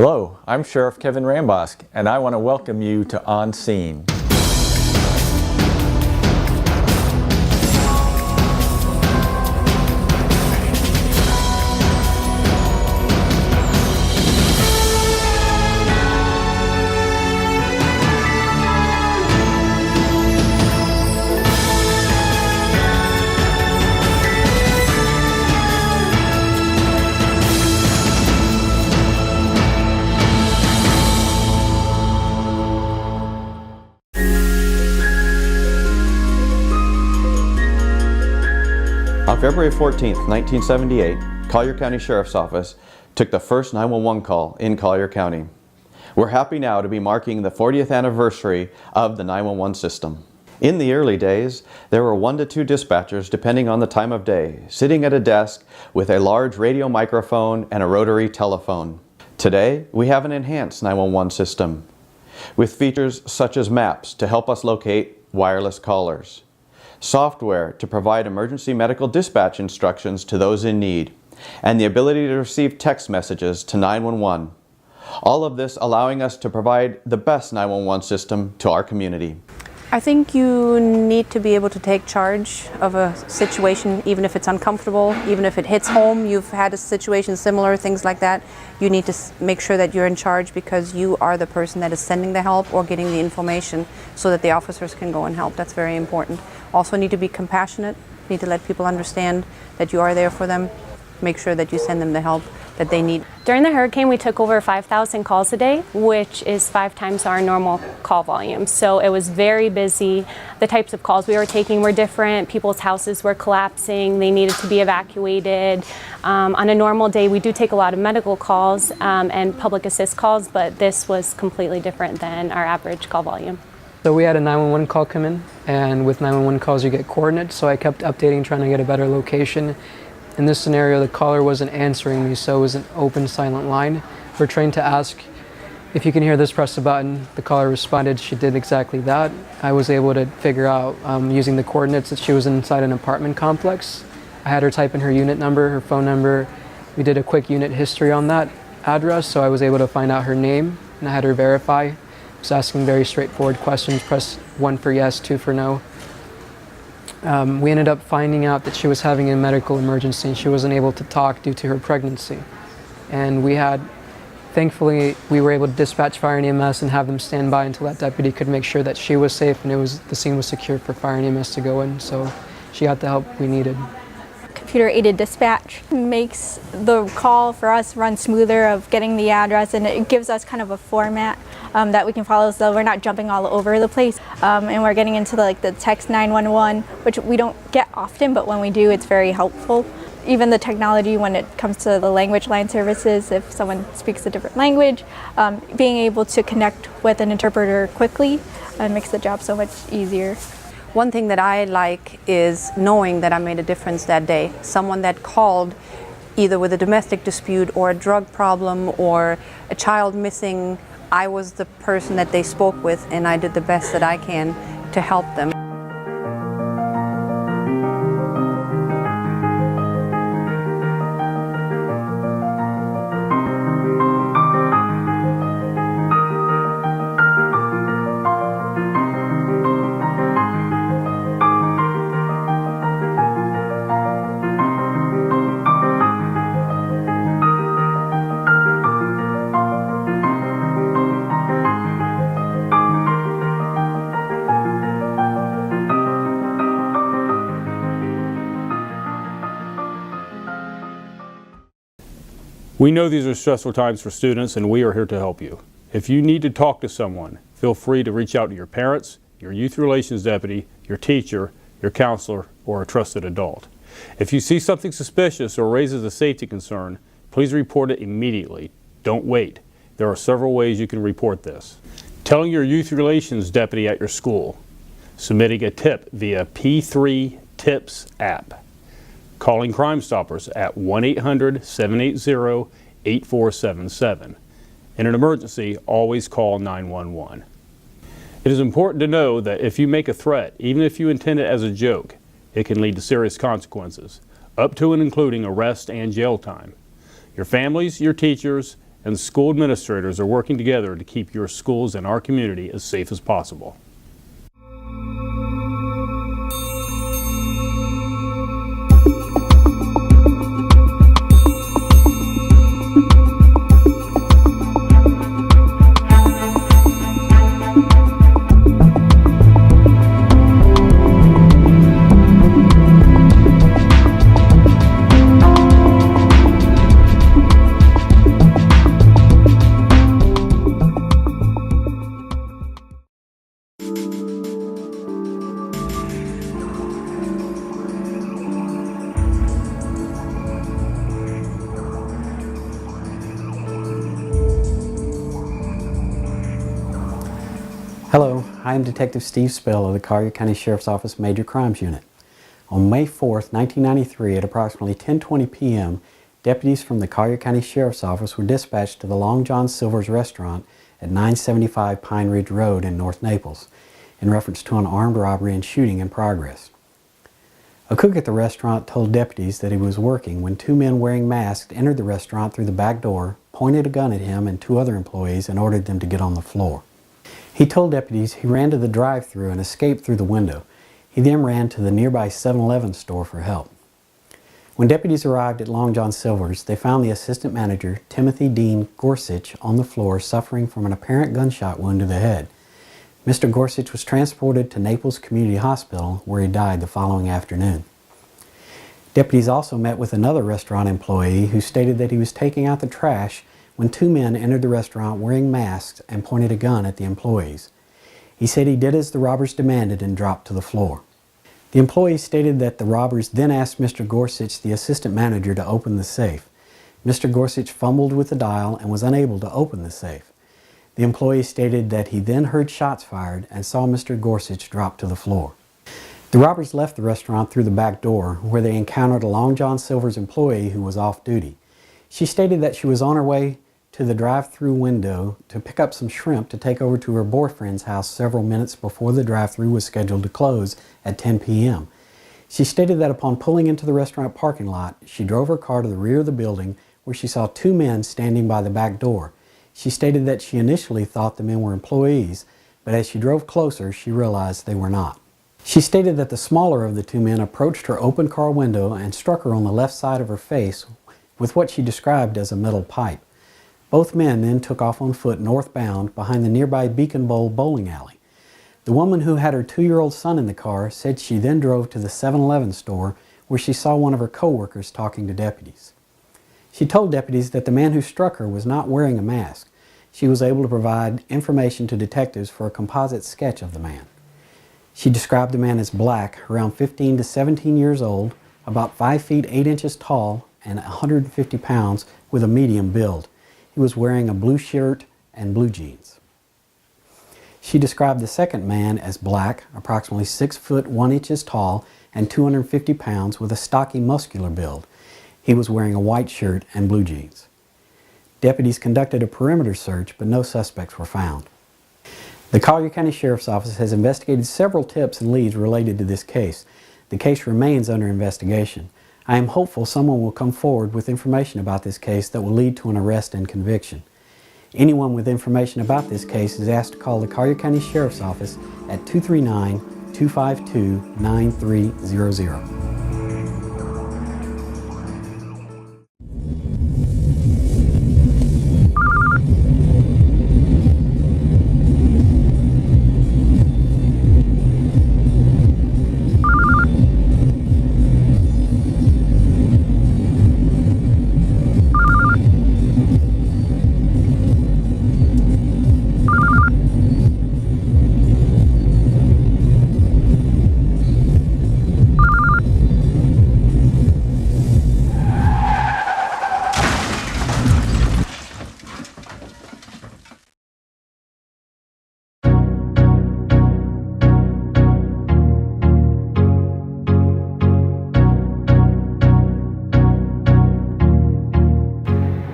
Hello, I'm Sheriff Kevin Rambosk, and I want to welcome you to On Scene. On February 14, 1978, Collier County Sheriff's Office took the first 911 call in Collier County. We're happy now to be marking the 40th anniversary of the 911 system. In the early days, there were 1 to 2 dispatchers, depending on the time of day, sitting at a desk with a large radio microphone and a rotary telephone. Today, we have an enhanced 911 system with features such as maps to help us locate wireless callers, software to provide emergency medical dispatch instructions to those in need, and the ability to receive text messages to 911. All of this allowing us to provide the best 911 system to our community. I think you need to be able to take charge of a situation, even if it's uncomfortable, even if it hits home, you've had a situation similar, things like that. You need to make sure that you're in charge because you are the person that is sending the help or getting the information so that the officers can go and help. That's very important. Also need to be compassionate, need to let people understand that you are there for them. Make sure that you send them the help that they need. During the hurricane, we took over 5,000 calls a day, which is 5 times our normal call volume. So it was very busy. The types of calls we were taking were different. People's houses were collapsing. They needed to be evacuated. On a normal day, we do take a lot of medical calls and public assist calls, but this was completely different than our average call volume. So we had a 911 call come in, and with 911 calls you get coordinates, so I kept updating, trying to get a better location. In this scenario, the caller wasn't answering me, so it was an open, silent line. We're trained to ask, if you can hear this, press the button. The caller responded, she did exactly that. I was able to figure out, using the coordinates, that she was inside an apartment complex. I had her type in her unit number, her phone number. We did a quick unit history on that address, so I was able to find out her name, and I had her verify. I was asking very straightforward questions, press 1 for yes, 2 for no. We ended up finding out that she was having a medical emergency and she wasn't able to talk due to her pregnancy. And thankfully, we were able to dispatch fire and EMS and have them stand by until that deputy could make sure that she was safe and the scene was secure for fire and EMS to go in. So she got the help we needed. Computer-aided dispatch makes the call for us run smoother of getting the address, and it gives us kind of a format that we can follow so we're not jumping all over the place. And we're getting into the text 911, which we don't get often, but when we do, it's very helpful. Even the technology when it comes to the language line services, if someone speaks a different language, being able to connect with an interpreter quickly makes the job so much easier. One thing that I like is knowing that I made a difference that day. Someone that called either with a domestic dispute or a drug problem or a child missing, I was the person that they spoke with and I did the best that I can to help them. We know these are stressful times for students and we are here to help you. If you need to talk to someone, feel free to reach out to your parents, your youth relations deputy, your teacher, your counselor, or a trusted adult. If you see something suspicious or raises a safety concern, please report it immediately. Don't wait. There are several ways you can report this. Telling your youth relations deputy at your school, submitting a tip via P3 Tips app, calling Crime Stoppers at 1-800-780-8477. In an emergency, always call 911. It is important to know that if you make a threat, even if you intend it as a joke, it can lead to serious consequences, up to and including arrest and jail time. Your families, your teachers, and school administrators are working together to keep your schools and our community as safe as possible. Hello, I am Detective Steve Spell of the Collier County Sheriff's Office Major Crimes Unit. On May 4th, 1993 at approximately 10:20 p.m., deputies from the Collier County Sheriff's Office were dispatched to the Long John Silver's restaurant at 975 Pine Ridge Road in North Naples in reference to an armed robbery and shooting in progress. A cook at the restaurant told deputies that he was working when two men wearing masks entered the restaurant through the back door, pointed a gun at him and two other employees, and ordered them to get on the floor. He told deputies he ran to the drive-thru and escaped through the window. He then ran to the nearby 7-Eleven store for help. When deputies arrived at Long John Silver's, they found the assistant manager, Timothy Dean Gorsuch, on the floor suffering from an apparent gunshot wound to the head. Mr. Gorsuch was transported to Naples Community Hospital, where he died the following afternoon. Deputies also met with another restaurant employee who stated that he was taking out the trash when two men entered the restaurant wearing masks and pointed a gun at the employees. He said he did as the robbers demanded and dropped to the floor. The employee stated that the robbers then asked Mr. Gorsuch, the assistant manager, to open the safe. Mr. Gorsuch fumbled with the dial and was unable to open the safe. The employee stated that he then heard shots fired and saw Mr. Gorsuch drop to the floor. The robbers left the restaurant through the back door, where they encountered a Long John Silver's employee who was off duty. She stated that she was on her way to the drive-thru window to pick up some shrimp to take over to her boyfriend's house several minutes before the drive-thru was scheduled to close at 10 p.m. She stated that upon pulling into the restaurant parking lot, she drove her car to the rear of the building where she saw two men standing by the back door. She stated that she initially thought the men were employees, but as she drove closer, she realized they were not. She stated that the smaller of the two men approached her open car window and struck her on the left side of her face with what she described as a metal pipe. Both men then took off on foot northbound behind the nearby Beacon Bowl bowling alley. The woman who had her 2-year-old son in the car said she then drove to the 7-Eleven store where she saw one of her co-workers talking to deputies. She told deputies that the man who struck her was not wearing a mask. She was able to provide information to detectives for a composite sketch of the man. She described the man as black, around 15 to 17 years old, about 5 feet 8 inches tall, and 150 pounds, with a medium build. He was wearing a blue shirt and blue jeans. She described the second man as black, approximately 6 foot 1 inches tall, and 250 pounds, with a stocky, muscular build. He was wearing a white shirt and blue jeans. Deputies conducted a perimeter search, but no suspects were found. The Collier County Sheriff's Office has investigated several tips and leads related to this case. The case remains under investigation. I am hopeful someone will come forward with information about this case that will lead to an arrest and conviction. Anyone with information about this case is asked to call the Collier County Sheriff's Office at 239-252-9300.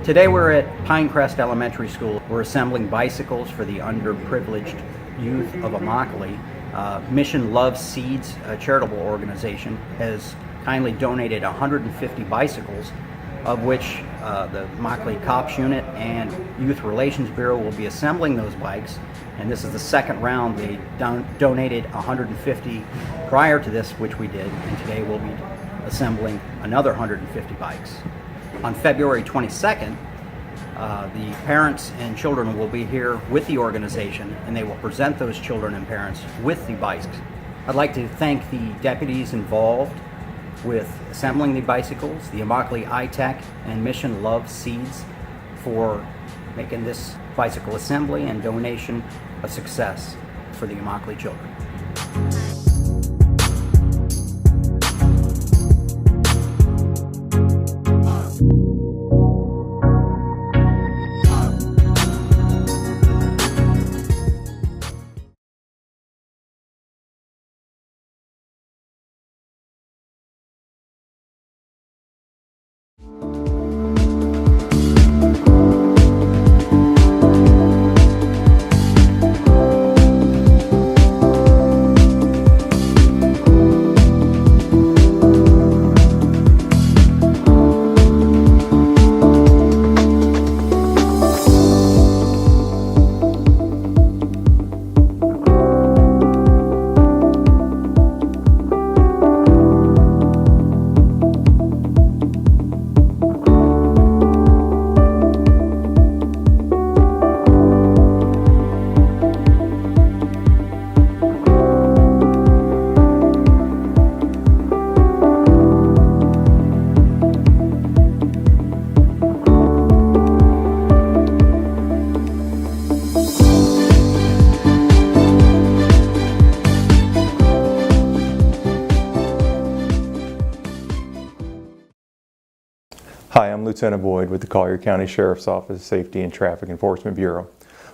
Today we're at Pinecrest Elementary School. We're assembling bicycles for the underprivileged youth of Immokalee. Mission Love Seeds, a charitable organization, has kindly donated 150 bicycles of which the Immokalee Cops Unit and Youth Relations Bureau will be assembling those bikes. And this is the second round. They donated 150 prior to this, which we did, and today we'll be assembling another 150 bikes. On February 22nd, the parents and children will be here with the organization, and they will present those children and parents with the bikes. I'd like to thank the deputies involved with assembling the bicycles, the Immokalee iTech and Mission Love Seeds, for making this bicycle assembly and donation a success for the Immokalee children. Hi, I'm Lieutenant Boyd with the Collier County Sheriff's Office Safety and Traffic Enforcement Bureau.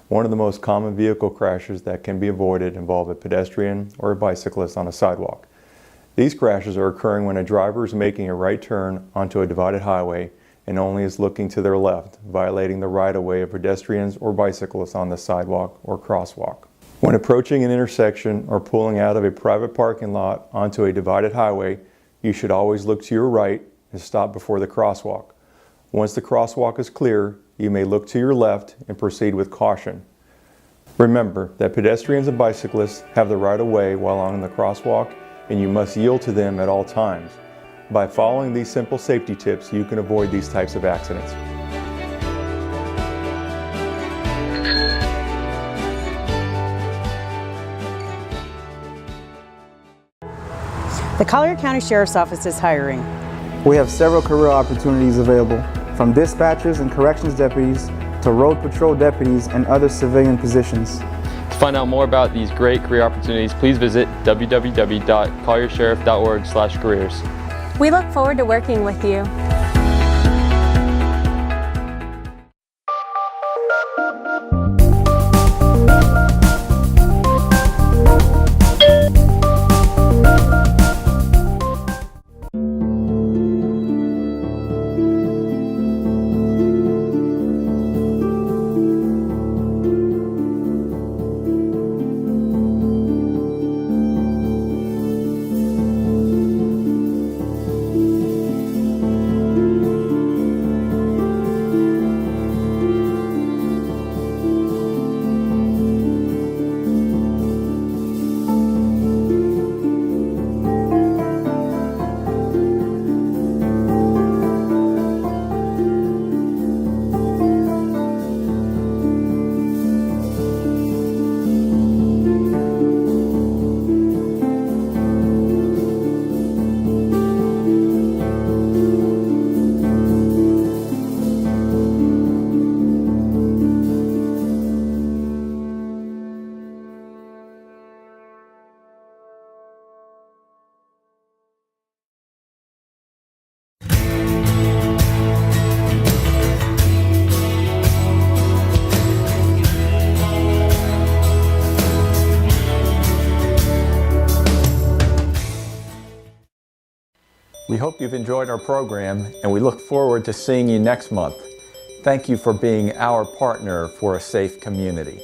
One of the most common vehicle crashes that can be avoided involve a pedestrian or a bicyclist on a sidewalk. These crashes are occurring when a driver is making a right turn onto a divided highway and only is looking to their left, violating the right-of-way of pedestrians or bicyclists on the sidewalk or crosswalk. When approaching an intersection or pulling out of a private parking lot onto a divided highway, you should always look to your right and stop before the crosswalk. Once the crosswalk is clear, you may look to your left and proceed with caution. Remember that pedestrians and bicyclists have the right of way while on the crosswalk, and you must yield to them at all times. By following these simple safety tips, you can avoid these types of accidents. The Collier County Sheriff's Office is hiring. We have several career opportunities available, from dispatchers and corrections deputies to road patrol deputies and other civilian positions. To find out more about these great career opportunities, please visit www.colliersheriff.org/careers. We look forward to working with you. We hope you've enjoyed our program, and we look forward to seeing you next month. Thank you for being our partner for a safe community.